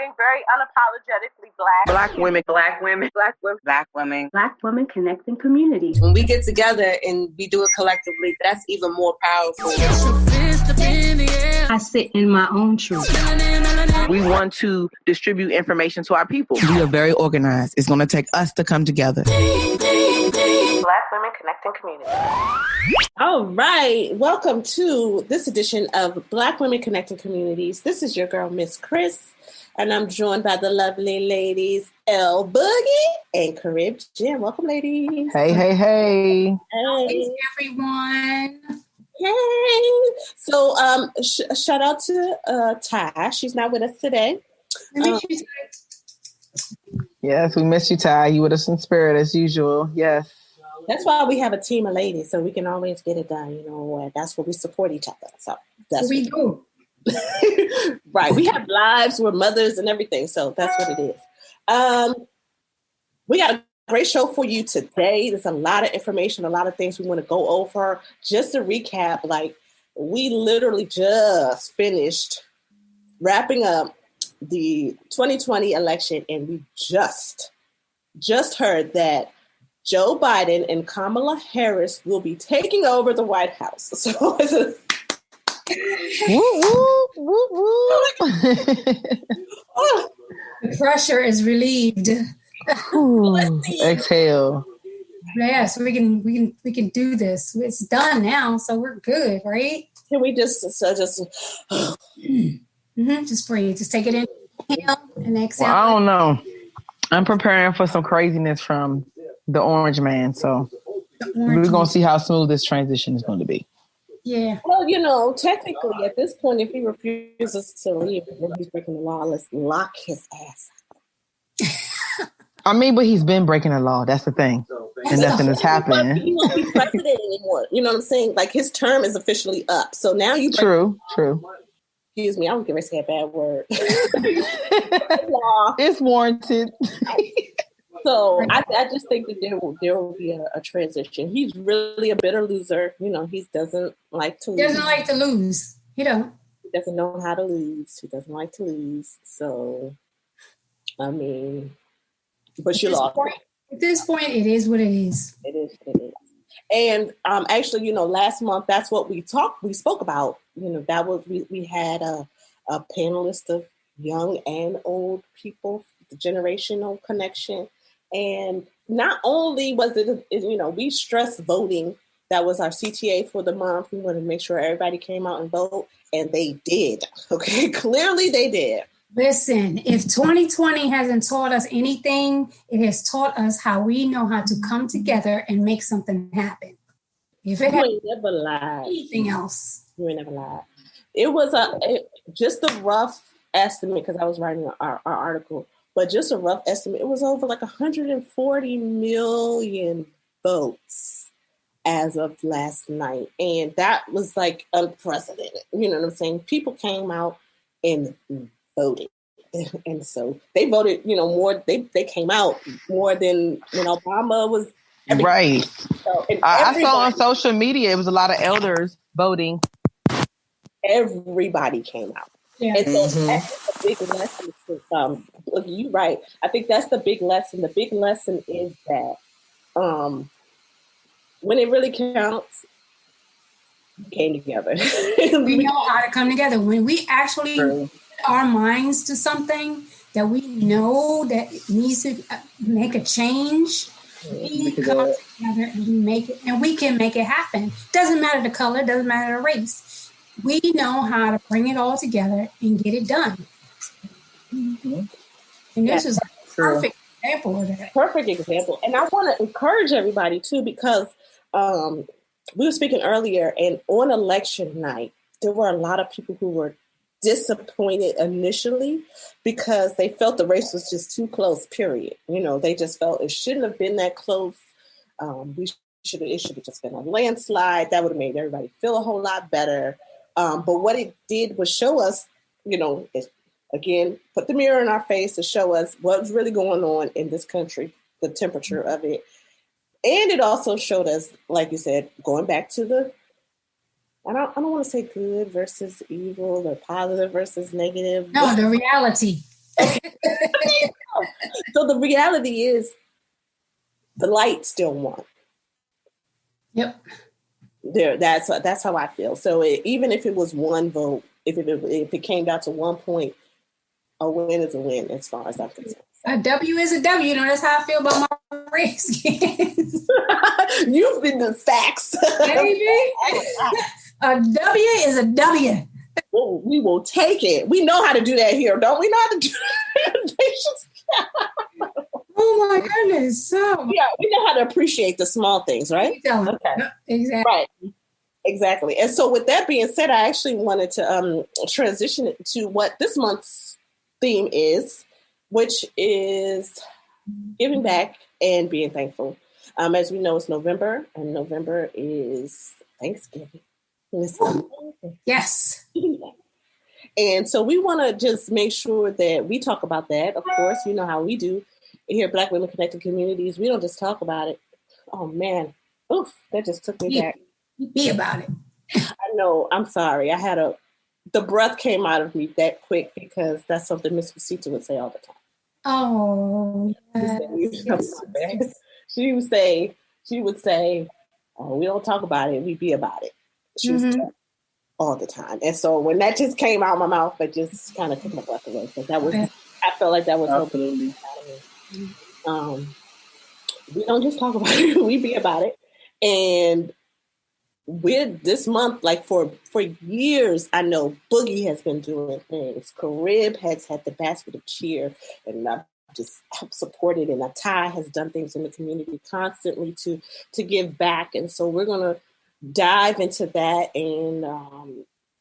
being very unapologetically black. Black women. Black women. Black women. Black women. Black women connecting communities. When we get together and we do it collectively, that's even more powerful. I sit in my own truth. We want to distribute information to our people. We are very organized. It's going to take us to come together. Black women connecting communities. All right. Welcome to this edition of Black Women Connecting Communities. This is your girl, Miss Chris, and I'm joined by the lovely ladies, Elle Boogie and Carib Jim. Welcome, ladies. Hey. Hey, everyone. Hey. So, shout out to Ty. She's not with us today. Yes, we miss you, Ty. You with us in spirit as usual. Yes. That's why we have a team of ladies, so we can always get it done. You know, that's where we support each other. So that's what we do. Right. We have lives, we're mothers and everything. So that's what it is. We got a great show for you today. There's a lot of information, a lot of things we want to go over. Just to recap, like we literally just finished wrapping up the 2020 election, and we just heard that Joe Biden and Kamala Harris will be taking over the White House. So it's a woo. The pressure is relieved. Exhale. Yes, we can do this. It's done now, so we're good, right? Can we just just breathe, just take it in, inhale and exhale. Well, I don't know. I'm preparing for some craziness from the Orange Man, so we're gonna see how smooth this transition is going to be. Yeah. Well, you know, technically, at this point, if he refuses to leave, then he's breaking the law. Let's lock his ass. I mean, but he's been breaking the law. That's the thing, and nothing is happening. He won't be president anymore. You know what I'm saying? Like his term is officially up. So now you. True. Excuse me, I was going to say a bad word. It's warranted. So I just think that there will be a transition. He's really a bitter loser. You know, he doesn't like to lose. He doesn't like to lose. He don't. He doesn't know how to lose. He doesn't like to lose. So, I mean, but you lost. At this point, it is what it is. It is. And actually, you know, last month, that's what we spoke about. You know, that was, we had a panelist of young and old people, the generational connection. And not only was it, you know, we stressed voting. That was our CTA for the month. We wanted to make sure everybody came out and vote. And they did. Okay, clearly they did. Listen, if 2020 hasn't taught us anything, it has taught us how we know how to come together and make something happen. If it had never lied. Anything else. You ain't never lied. It was just a rough estimate, because I was writing our article, but just a rough estimate. It was over like 140 million votes as of last night. And that was like unprecedented. You know what I'm saying? People came out and voted. And so they voted, you know, more, they came out more than when Obama was. Right. So, I saw on social media, it was a lot of elders voting. Everybody came out. Yeah. And so that's the big lesson. You're right. I think that's the big lesson. The big lesson is that when it really counts, we came together. We know how to come together. When we actually put our minds to something that we know that needs to make a change, we come together and we make it, and we can make it happen. Doesn't matter the color, doesn't matter the race. We know how to bring it all together and get it done. Mm-hmm. And this is a perfect example of that. Perfect example. And I want to encourage everybody too, because we were speaking earlier, and on election night, there were a lot of people who were disappointed initially because they felt the race was just too close, period. You know, they just felt it shouldn't have been that close. It should have just been a landslide. That would have made everybody feel a whole lot better. But what it did was show us, you know, again, put the mirror in our face to show us what's really going on in this country, the temperature of it. And it also showed us, like you said, going back to I don't want to say good versus evil or positive versus negative. No, the reality. So the reality is the light still won. Yep. That's how I feel. So even if it was one vote, if it came down to 1 point, a win is a win as far as I'm concerned. A W is a W. You know, that's how I feel about my Redskins. You've been the facts. Baby. A W is a W. Well, we will take it. We know how to do that here, don't we? Know how to do that. Oh my goodness. So yeah, we know how to appreciate the small things, right? Okay. Exactly. Right. Exactly. And so with that being said, I actually wanted to transition it to what this month's theme is, which is giving back and being thankful. As we know, it's November, and November is Thanksgiving. Yes. And so we want to just make sure that we talk about that. Of course, you know how we do here at Black Women Connected Communities. We don't just talk about it. Oh, man. Oof, that just took me back. Be about it. I know. I'm sorry. The breath came out of me that quick because that's something Miss Rosita would say all the time. Oh, yes. She would say, oh, we don't talk about it. We be about it. She was all the time. And so when that just came out of my mouth, it just kind of took my breath away because I felt like that was absolutely. We don't just talk about it. We be about it. And with this month, like for years, I know Boogie has been doing things. Carib has had the basket of cheer, and I've just helped support it. And Atai has done things in the community constantly to give back. And so we're gonna dive into that and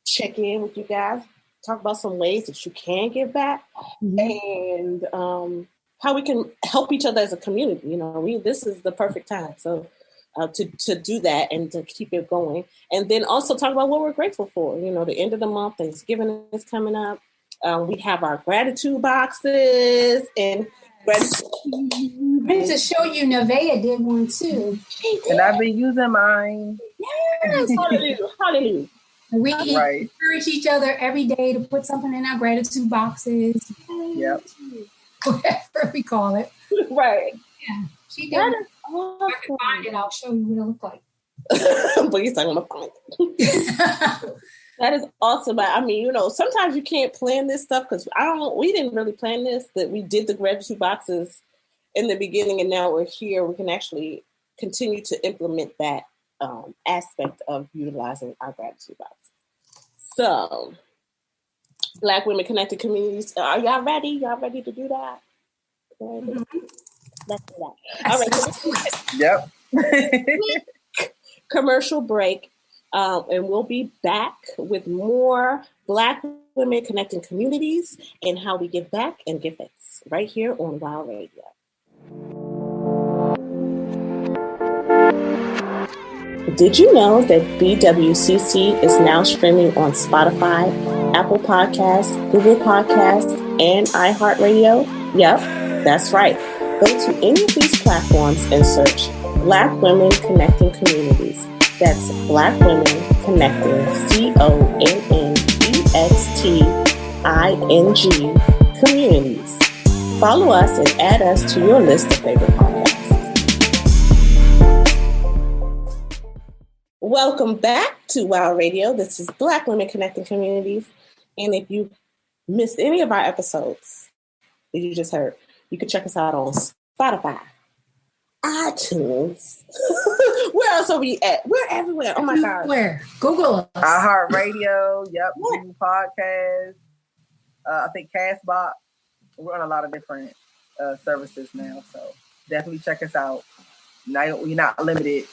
check in with you guys, talk about some ways that you can give back, and how we can help each other as a community. You know, this is the perfect time. So. To do that and to keep it going. And then also talk about what we're grateful for. You know, the end of the month, Thanksgiving is coming up. We have our gratitude boxes and gratitude. I need to show you, Nevaeh did one too. And I've been using mine. Yes, hallelujah. We encourage each other every day to put something in our gratitude boxes. Yep. Whatever we call it. Right. Yeah. She did. If I can find it, I'll show you what it looks like. Please, I'm gonna find it. That is awesome. I mean, you know, sometimes you can't plan this stuff because we didn't really plan this, that we did the gratitude boxes in the beginning and now we're here. We can actually continue to implement that aspect of utilizing our gratitude box. So, Black Women Connected Communities, are y'all ready? Y'all ready to do that? Let's do that. All right. Yep. Commercial break, and we'll be back with more Black Women Connecting Communities and how we give back and give thanks right here on Wild Radio. Did you know that BWCC is now streaming on Spotify, Apple Podcasts, Google Podcasts, and iHeartRadio? Yep, that's right. Go to any of these platforms and search Black Women Connecting Communities. That's Black Women Connecting, CONNEXTING Communities. Follow us and add us to your list of favorite podcasts. Welcome back to Wild Radio. This is Black Women Connecting Communities. And if you missed any of our episodes that you just heard, you can check us out on Spotify, iTunes. Where else are we at? We're everywhere. Oh my God. Where? Google us. iHeartRadio. Yep. Google Podcasts. I think Castbox. We're on a lot of different services now. So definitely check us out. We're not limited.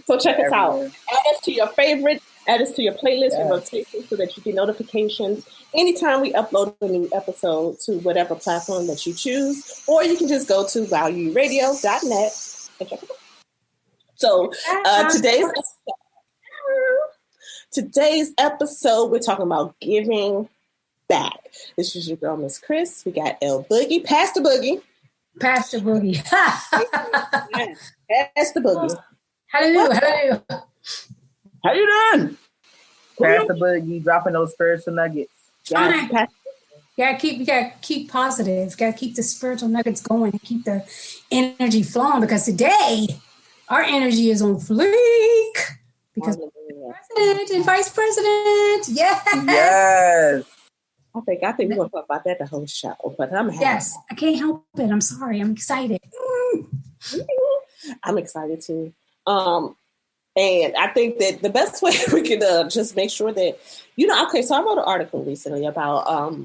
So check us out. Add us to your favorite. Add us to your playlist and rotation so that you get notifications anytime we upload a new episode to whatever platform that you choose. Or you can just go to valueradio.net and check it out. So today's episode, we're talking about giving back. This is your girl, Miss Chris. We got L Boogie. Pastor Boogie. Pastor Boogie. Pastor Boogie. Hallelujah. How you doing? Pastor Boogie dropping those spiritual nuggets. Yeah, You gotta keep positive. You gotta keep the spiritual nuggets going and keep the energy flowing, because today our energy is on fleek because president and vice president. Yes. Yes. I think we're gonna talk about that the whole show, but I'm happy. Yes, I can't help it. I'm sorry. I'm excited. I'm excited too. And I think that the best way we can just make sure that, okay, so I wrote an article recently about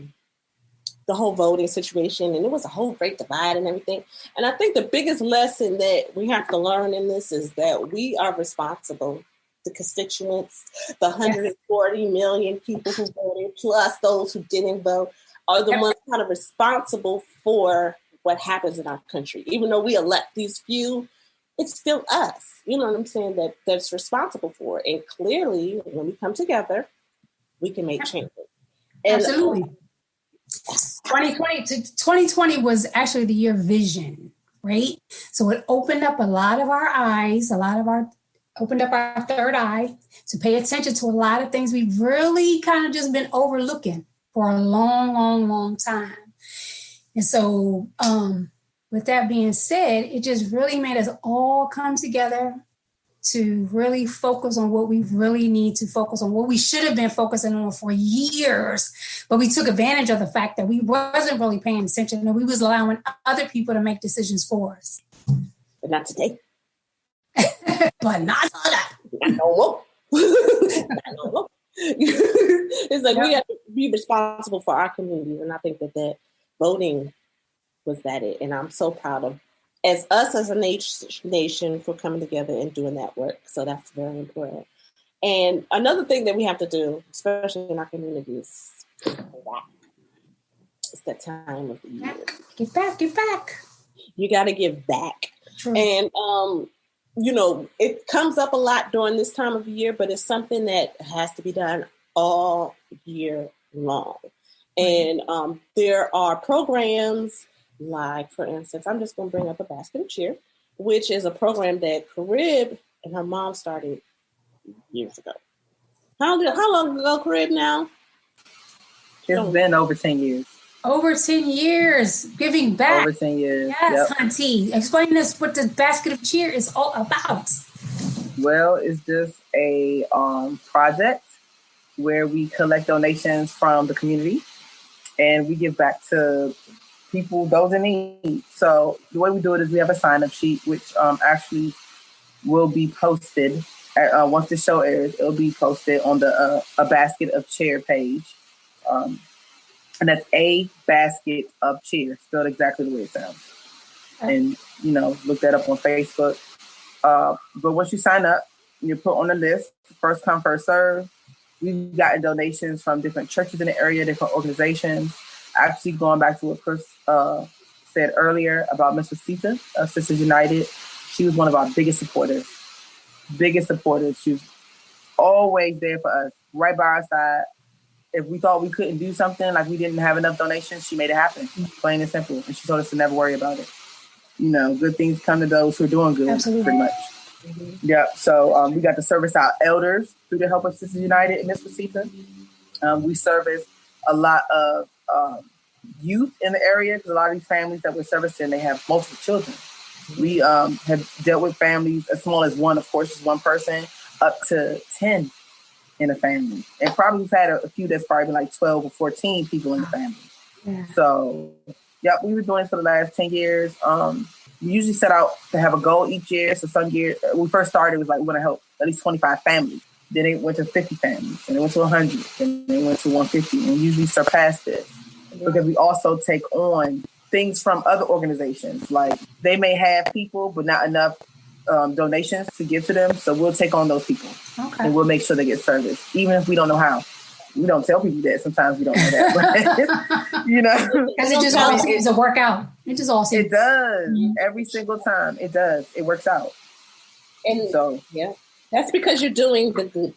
the whole voting situation, and it was a whole great divide and everything. And I think the biggest lesson that we have to learn in this is that we are responsible. The constituents, the 140 million people who voted, plus those who didn't vote, are the ones kind of responsible for what happens in our country. Even though we elect these few, it's still us. You know what I'm saying? That's responsible for it. And clearly, when we come together, we can make changes. And, absolutely. 2020 was actually the year of vision, right? So it opened up a lot of our eyes, opened up our third eye to pay attention to a lot of things we've really kind of just been overlooking for a long, long, long time. And so with that being said, it just really made us all come together to really focus on what we really need to focus on, what we should have been focusing on for years. But we took advantage of the fact that we wasn't really paying attention and we was allowing other people to make decisions for us. But not today. But not that. Not no more. It's like we have to be responsible for our community. And I think that voting was it. And I'm so proud of us as a nation for coming together and doing that work. So that's very important. And another thing that we have to do, especially in our communities, it's that time of the year. Give back. You got to give back. True. And, it comes up a lot during this time of the year, but it's something that has to be done all year long. And there are programs like, for instance, I'm just going to bring up a basket of cheer, which is a program that Carib and her mom started years ago. How long ago, Carib, now? It's been over 10 years. Over 10 years, giving back. Over 10 years. Yes, Hunty. Explain us what the basket of cheer is all about. Well, it's just a project where we collect donations from the community and we give back to people, those in need. So the way we do it is we have a sign-up sheet, which actually will be posted. Once the show airs, it'll be posted on the A Basket of Cheer page. And that's A Basket of Cheer, spelled exactly the way it sounds. And, look that up on Facebook. But once you sign up, you're put on the list, first come, first serve. We've gotten donations from different churches in the area, different organizations. Actually, going back to what Chris said earlier about Miss Rosita, Sisters United, she was one of our biggest supporters. She was always there for us, right by our side. If we thought we couldn't do something, like we didn't have enough donations, she made it happen, plain and simple. And she told us to never worry about it. Good things come to those who are doing good, pretty much. Mm-hmm. Yeah, so we got to service our elders through the help of Sisters United and Miss Rosita. We service a lot of youth in the area, because a lot of these families that we're servicing, they have multiple children. Mm-hmm. We have dealt with families as small as one, of course, just one person, up to 10 in a family. And probably we've had a few that's probably been like 12 or 14 people in the family. Yeah. So, we were doing it for the last 10 years. We usually set out to have a goal each year. So some years, when we first started, it was like, we want to help at least 25 families. Then it went to 50 families, and it went to 100, and then it went to 150, and usually surpassed it. Because we also take on things from other organizations. Like, they may have people, but not enough donations to give to them. So we'll take on those people. Okay. And we'll make sure they get service, even if we don't know how. We don't tell people that. Sometimes we don't know that. But, because it just always seems to work out. It just all seems. It does. Mm-hmm. Every single time. It does. It works out. And so, that's because you're doing the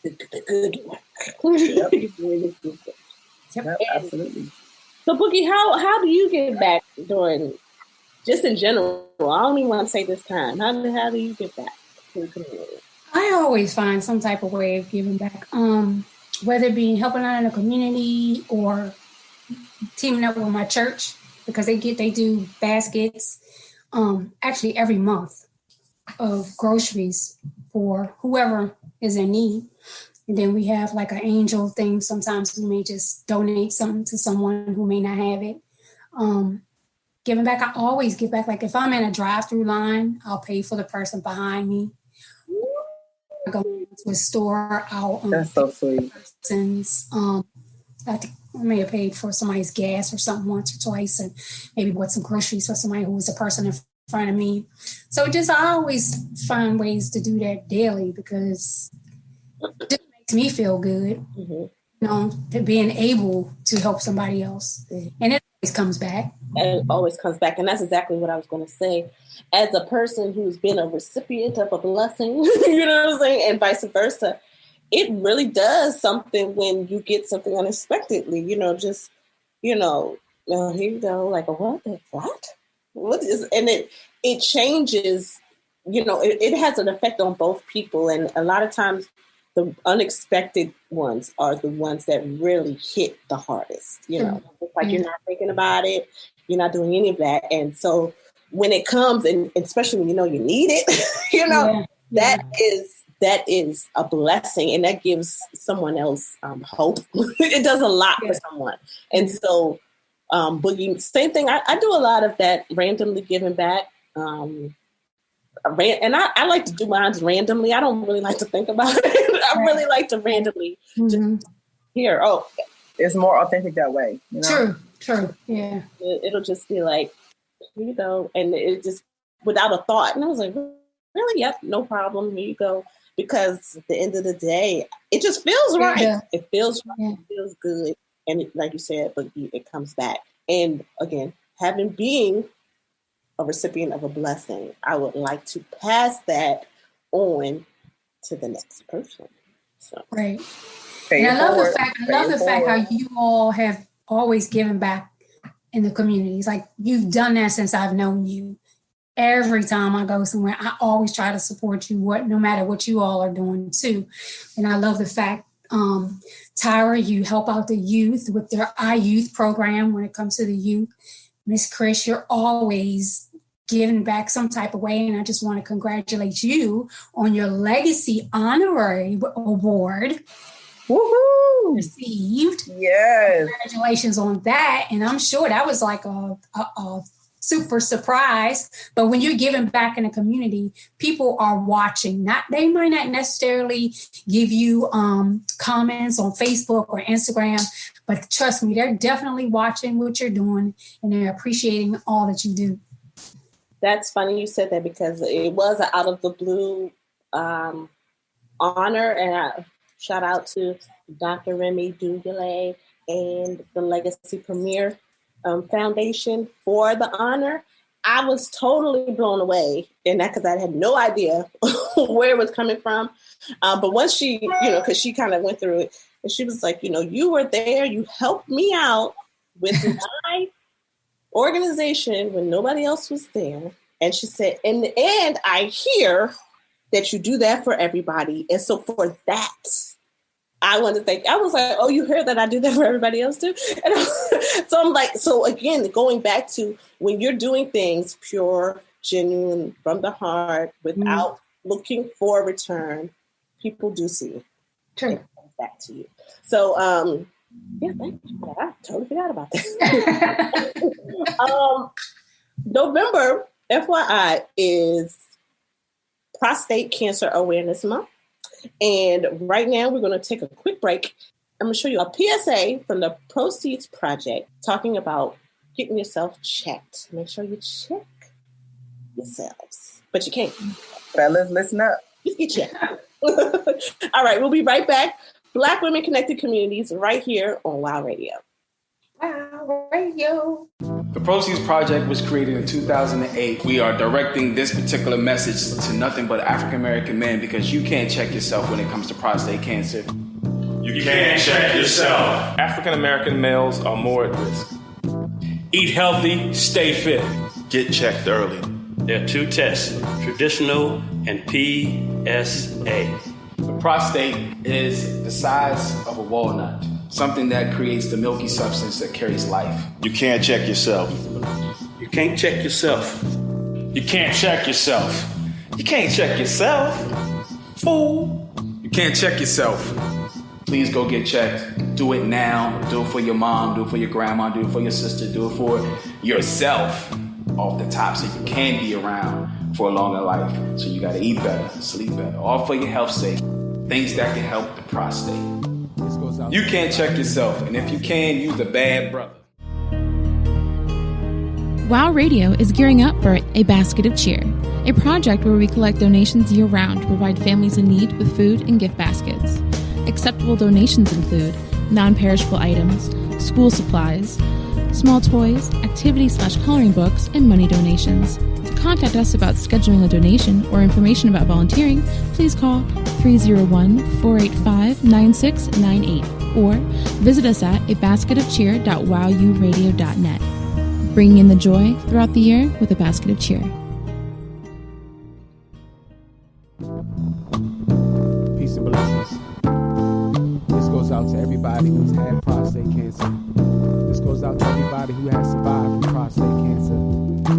good work. Yep. You're doing the good work. Yep, absolutely. So, Boogie, how do you get back during, just in general? I don't even want to say this time. How do you get back to the community? I always find some type of way of giving back. Whether it be helping out in the community or teaming up with my church because they do baskets actually every month of groceries for whoever is in need. And then we have like an angel thing. Sometimes we may just donate something to someone who may not have it. Giving back, I always give back. Like if I'm in a drive-through line, I'll pay for the person behind me. I go to a store, that's so sweet. I may have paid for somebody's gas or something once or twice, and maybe bought some groceries for somebody who was a person in front of me. So I always find ways to do that daily because it just makes me feel good. To being able to help somebody else, and it always comes back. And it always comes back, and that's exactly what I was going to say. As a person who's been a recipient of a blessing, you know what I'm saying, and vice versa, it really does something when you get something unexpectedly. Here you go, like what is, and it changes. It has an effect on both people, and a lot of times the unexpected ones are the ones that really hit the hardest. It's like you're not thinking about it, you're not doing any of that, and so when it comes, and especially when you need it, that is a blessing, and that gives someone else hope. It does a lot for someone, and so Boogie, same thing. I do a lot of that randomly giving back. And I like to do mine randomly. I don't really like to think about it. I really like to randomly just hear. Oh, it's more authentic that way. True. Yeah. It'll just be like, here you go. And it just without a thought. And I was like, really? Yep, no problem. Here you go. Because at the end of the day, it just feels right. Yeah. It feels right. Yeah. It feels good. And like you said, but it comes back. And again, being a recipient of a blessing, I would like to pass that on to the next person. So. Right. And I love the fact how you all have always given back in the communities. Like you've done that since I've known you. Every time I go somewhere, I always try to support you, no matter what you all are doing too. And I love the fact, Tyra, you help out the youth with their iYouth program when it comes to the youth. Miss Chris, you're always giving back some type of way, and I just want to congratulate you on your Legacy Honorary Award. Woohoo! Received. Yes. Congratulations on that, and I'm sure that was like a super surprise. But when you're giving back in the community, people are watching. They might not necessarily give you comments on Facebook or Instagram, but trust me, they're definitely watching what you're doing and they're appreciating all that you do. That's funny you said that because it was an out of the blue honor, and shout out to Dr. Remy Dugale and the Legacy Premier Foundation for the honor. I was totally blown away in that because I had no idea where it was coming from. But once she, because she kind of went through it, and she was like, you were there, you helped me out with my organization when nobody else was there. And she said, in the end, I hear that you do that for everybody. And so for that, I want to thank, I was like, oh, you heard that I do that for everybody else too? And so I'm like, so again, going back to when you're doing things pure, genuine, from the heart, without looking for a return, people do see it. True. It comes back to you. So, yeah, thank you. I totally forgot about that. November, FYI, is Prostate Cancer Awareness Month. And right now we're going to take a quick break. I'm going to show you a PSA from the Proceeds Project talking about getting yourself checked. Make sure you check yourselves. But you can't. Fellas, listen up. Just get checked. All right, we'll be right back. Black Women Connected Communities right here on WOW Radio. WOW Radio. The Proceeds Project was created in 2008. We are directing this particular message to nothing but African-American men because you can't check yourself when it comes to prostate cancer. You can't check yourself. African-American males are more at risk. Eat healthy, stay fit. Get checked early. There are two tests, traditional and PSA. The prostate is the size of a walnut. something that creates the milky substance that carries life. You can't check yourself. You can't check yourself. You can't check yourself. You can't check yourself, fool. You can't check yourself. Please go get checked. Do it now. Do it for your mom. Do it for your grandma. Do it for your sister. Do it for yourself off the top so you can be around for a longer life. So you got to eat better, sleep better, all for your health's sake. Things that can help the prostate. You can't check yourself. And if you can, use a bad brother. WOW Radio is gearing up for A Basket of Cheer, a project where we collect donations year-round to provide families in need with food and gift baskets. Acceptable donations include non-perishable items, school supplies, small toys, activity/coloring books, and money donations. To contact us about scheduling a donation or information about volunteering, please call 301-485-9698 or visit us at abasketofcheer.wowuradio.net. Bringing in the joy throughout the year with A Basket of Cheer. Peace and blessings. This goes out to everybody who's had prostate cancer. This goes out to everybody who has survived from prostate cancer.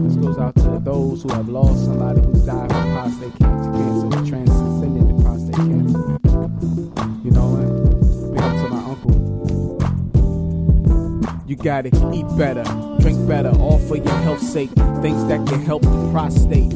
This goes out to those who have lost somebody who's died from prostate cancer or transcended the prostate cancer. You know what? Big up to my uncle. You gotta eat better, drink better, all for your health's sake. Things that can help the prostate.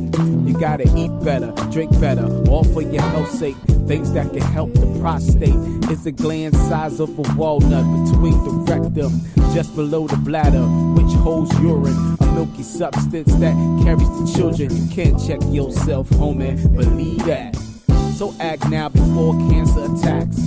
You gotta eat better, drink better, all for your health's sake. Things that can help the prostate. It's a gland size of a walnut between the rectum, just below the bladder, which holds urine, a milky substance that carries the children. You can't check yourself, homie, believe that. So act now before cancer attacks.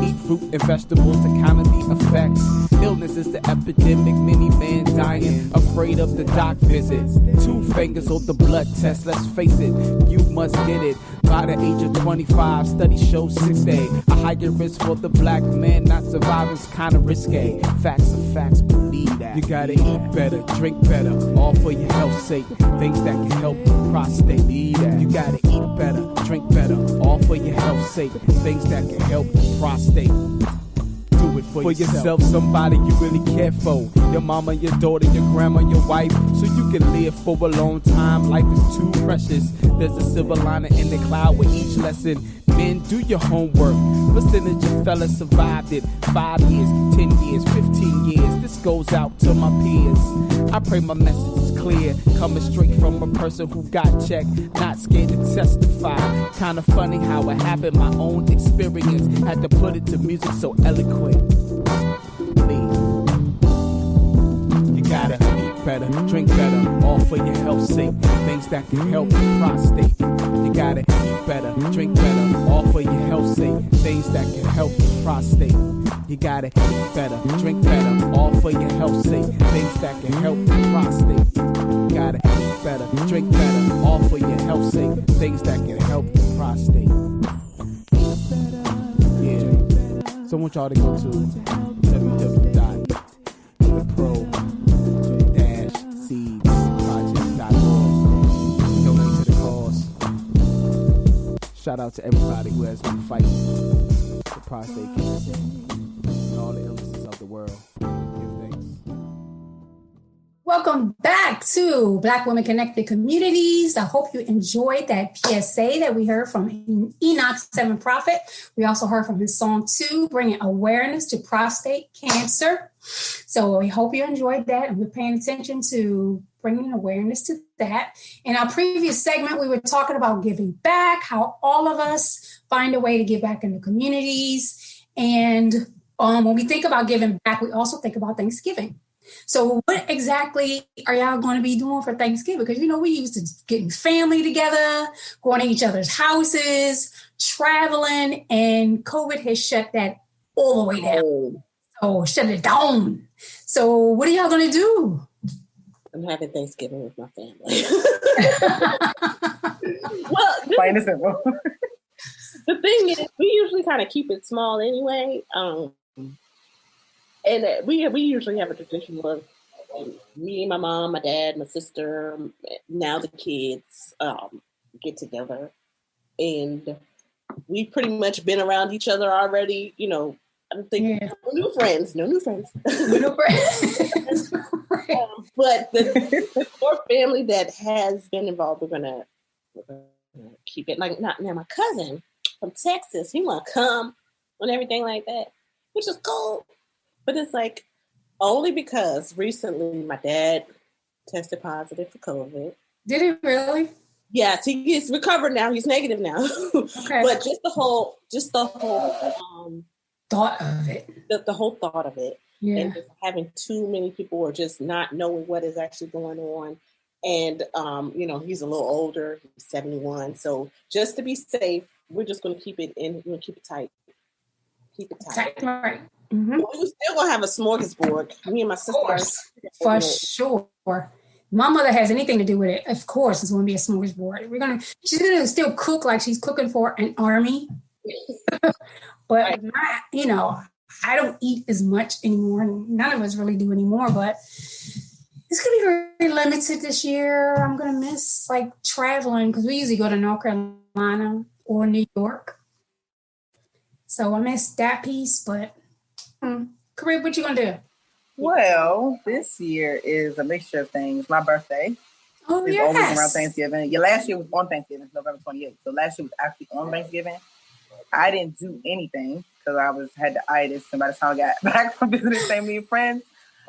Eat fruit and vegetables to counter the effects. Illness is the epidemic, many men dying, afraid of the doc visits. 2 fingers on the blood test, let's face it, you must get it. By the age of 25, studies show 6 days. A higher risk for the black man not surviving's kinda risque. Facts are facts, believe that. You gotta eat better, drink better, all for your health's sake. Things that can help the prostate, believe that. You gotta eat better, drink better, all for your health's sake. Things that can help the prostate. Do it for yourself, somebody you really care for. Your mama, your daughter, your grandma, your wife, so you can live for a long time. Life is too precious. There's a silver lining in the cloud with each lesson. Men, do your homework. Percentage of fellas survived it. 5 years, 10 years, 15 years. This goes out to my peers. I pray my message is clear, coming straight from a person who got checked, not scared to testify. Kinda funny how it happened, my own experience. Had to put it to music so eloquent. You gotta eat better, drink better, all for your health's sake. Things that can help the prostate. You gotta eat better, drink better, all for your health's sake. Things that can help the prostate. You gotta eat better, drink better, all for your health's sake. Things that can help the prostate. You gotta eat better, drink better, all for your health's sake. Things that can help the prostate. Yeah. So I want y'all to go to www.pro-seeds-project.org. Donate to the cause. Shout out to everybody who has been fighting for prostate cancer and all the illnesses of the world. Give thanks. Welcome back to Black Women Connected Communities. I hope you enjoyed that PSA that we heard from Enoch Seven Prophet. We also heard from his song 2, bringing awareness to prostate cancer. So we hope you enjoyed that, and we're paying attention to bringing awareness to that. In our previous segment, we were talking about giving back, how all of us find a way to give back in the communities. And when we think about giving back, we also think about Thanksgiving. So what exactly are y'all going to be doing for Thanksgiving? Because, you know, we used to getting family together, going to each other's houses, traveling, and COVID has shut that all the way down. So shut it down. So what are y'all going to do? I'm having Thanksgiving with my family. Well, plain and simple. The thing is, we usually kind of keep it small anyway. And we usually have a tradition of me, my mom, my dad, my sister, now the kids get together. And we've pretty much been around each other already, you know, I'm thinking, Yeah. no new friends. No new friends. But the core family that has been involved, we're gonna keep it. Like, not now, my cousin from Texas, he want to come and everything like that, which is cool. But it's like only because recently my dad tested positive for COVID. Did he really? Yes, he's recovered now. He's negative now. Okay. But just the whole thought of it. The whole thought of it. Yeah. And just having too many people or just not knowing what is actually going on. And he's a little older, he's 71. So just to be safe, we're just gonna keep it tight. Keep it tight. Right. Mm-hmm. We're still gonna have a smorgasbord. Me and my sister. Of course. For sure. My mother has anything to do with it. Of course, it's going to be a smorgasbord. She's going to still cook like she's cooking for an army. But I don't eat as much anymore. None of us really do anymore. But it's going to be very limited this year. I'm going to miss traveling because we usually go to North Carolina or New York. So I miss that piece. But Kareem, what you going to do? Well, this year is a mixture of things. My birthday is always around Thanksgiving. Last year was on Thanksgiving, November 28th. So last year was actually on Thanksgiving. I didn't do anything because I had the itis. And by the time I got back from visiting family and friends,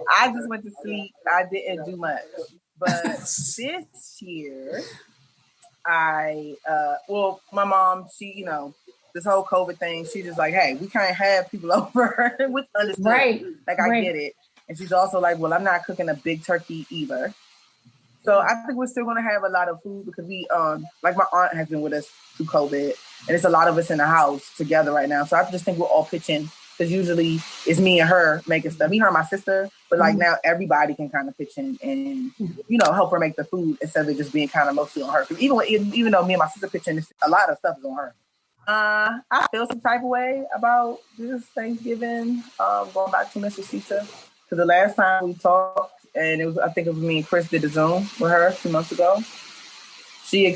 I just went to sleep. I didn't do much. But this year, my mom, she, this whole COVID thing, she just like, hey, we can't have people over with understood. Right. I get it. And she's also like, well, I'm not cooking a big turkey either. So I think we're still going to have a lot of food because we, my aunt has been with us through COVID, and it's a lot of us in the house together right now. So I just think we're all pitching because usually it's me and her making stuff. Me, her, and my sister, but now everybody can kind of pitch in and help her make the food instead of it just being kind of mostly on her. Even though me and my sister pitch in, a lot of stuff is on her. I feel some type of way about this Thanksgiving, going back to Miss Rosita. Because the last time we talked, and I think it was me and Chris did a Zoom with her 2 months ago. She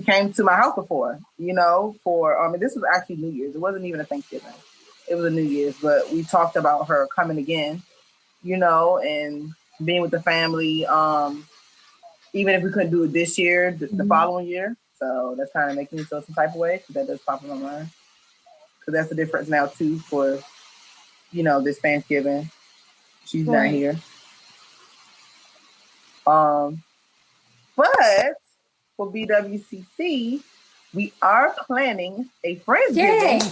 came to my house before, this was actually New Year's. It wasn't even a Thanksgiving. It was a New Year's, but we talked about her coming again, and being with the family, even if we couldn't do it this year, the following year. So that's kind of making me feel some type of way because that does pop in my mind. Because that's the difference now, too, for, this Thanksgiving. She's not here. But for BWCC, we are planning a Friendsgiving.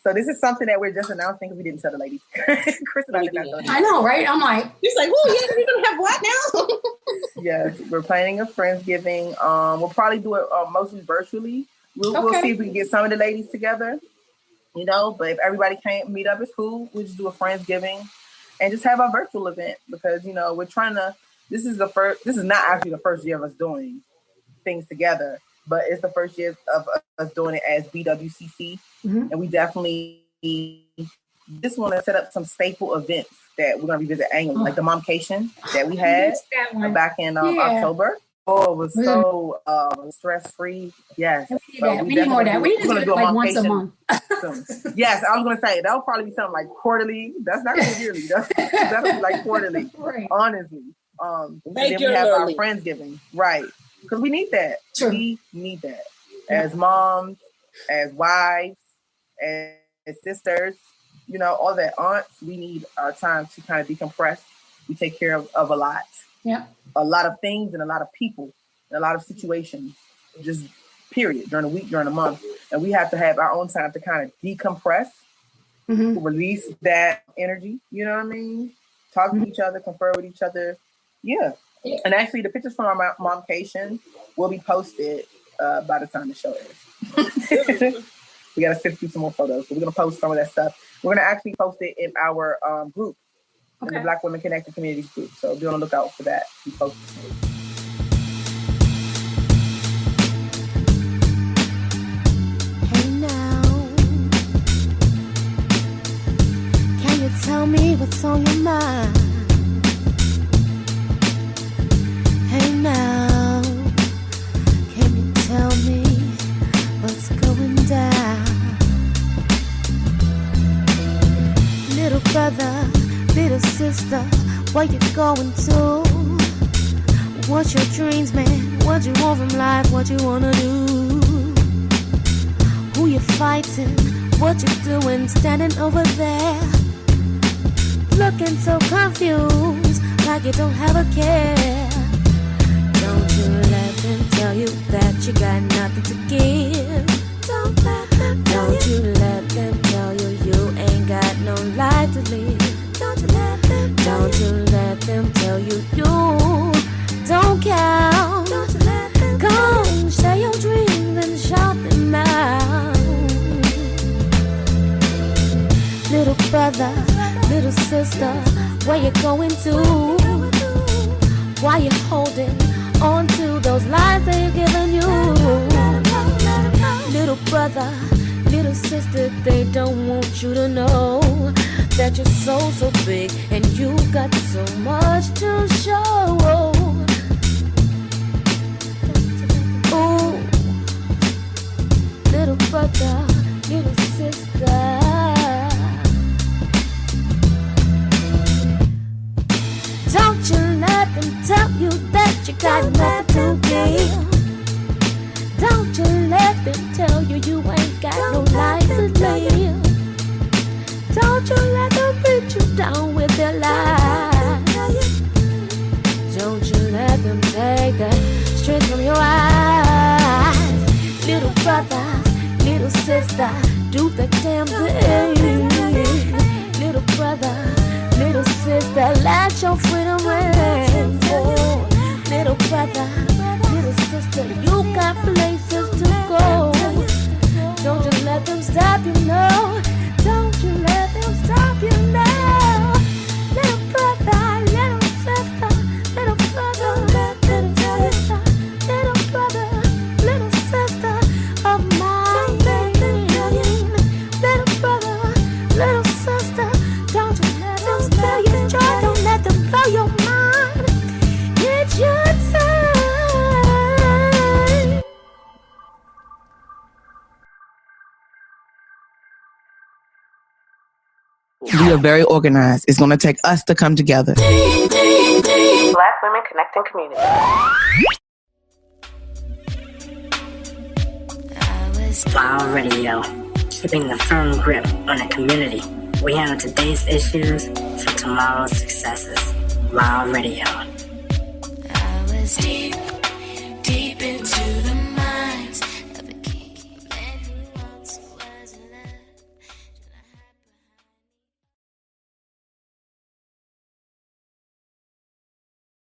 So this is something that we're just announcing because we didn't tell the ladies. Chris and I did not tell them. I know, right? I'm like, he's like, oh yeah, we're gonna have what now? Yes, we're planning a Friendsgiving. We'll probably do it mostly virtually. We'll see if we can get some of the ladies together. But if everybody can't meet up, it's cool. We'll just do a Friendsgiving and just have our virtual event because we're trying to. This is not actually the first year of us doing things together, but it's the first year of us doing it as BWCC. And we definitely just want to set up some staple events that we're going to revisit annually, like the Momcation that we had back in October. Oh, it was so stress-free. Yes. We need more of that. We need to do it once a month. Yes, I was going to say, that'll probably be something like quarterly. That's not going to be yearly. That's like quarterly, honestly. And then we have our Friendsgiving. Right. Because we need that. Sure. We need that. As moms, as wives, as sisters, all that aunts, we need our time to kind of decompress. We take care of a lot. Yeah. A lot of things and a lot of people and a lot of situations, just period, during the week, during the month. And we have to have our own time to kind of decompress, release that energy, you know what I mean? Talk to each other, confer with each other. Yeah. And actually, the pictures from our momcation will be posted by the time the show airs. We got to sift through some more photos. So we're going to post some of that stuff. We're going to actually post it in our group, in the Black Women Connecting Communities group. So be on the lookout for that. We post it. Hey now, can you tell me what's on your mind? Hey now, can you tell me what's going down? you going to? What's your dreams, man? What you want from life? What you wanna do? Who you fighting? What you doing? Standing over there, looking so confused, like you don't have a care. Don't you let them tell you that you got nothing to give. Don't you let them tell you you ain't got no life to live. Don't you let them tell you you don't count. Come, share your dreams and shout them out. Little brother, little sister, where you going to? Why you holding on to those lies they're giving you? Little brother, little sister, they don't want you to know that you're so big and you got so much to show. Ooh, little brother, little sister, don't you let them tell you that you got nothing to give. Don't you let them tell you you ain't got no life to live. Don't you let them beat you down with their lies. Don't you let them take the strength from your eyes. Little brother, little sister, do the damn thing. Little brother, little sister, let your freedom ring. Oh, little brother, little sister, you got places to go. Don't you let them stop you, no. Don't you let them stop you now. Little brother, little sister, little brother, little sister, little brother, little sister of mine. Little brother, little sister, don't you let them steal your joy. Don't let them blow your mind. It's your time. We are very organized. It's going to take us to come together. Black women connecting community. Wow Radio, keeping a firm grip on the community. We handle today's issues for tomorrow's successes. Wow Radio. I was deep.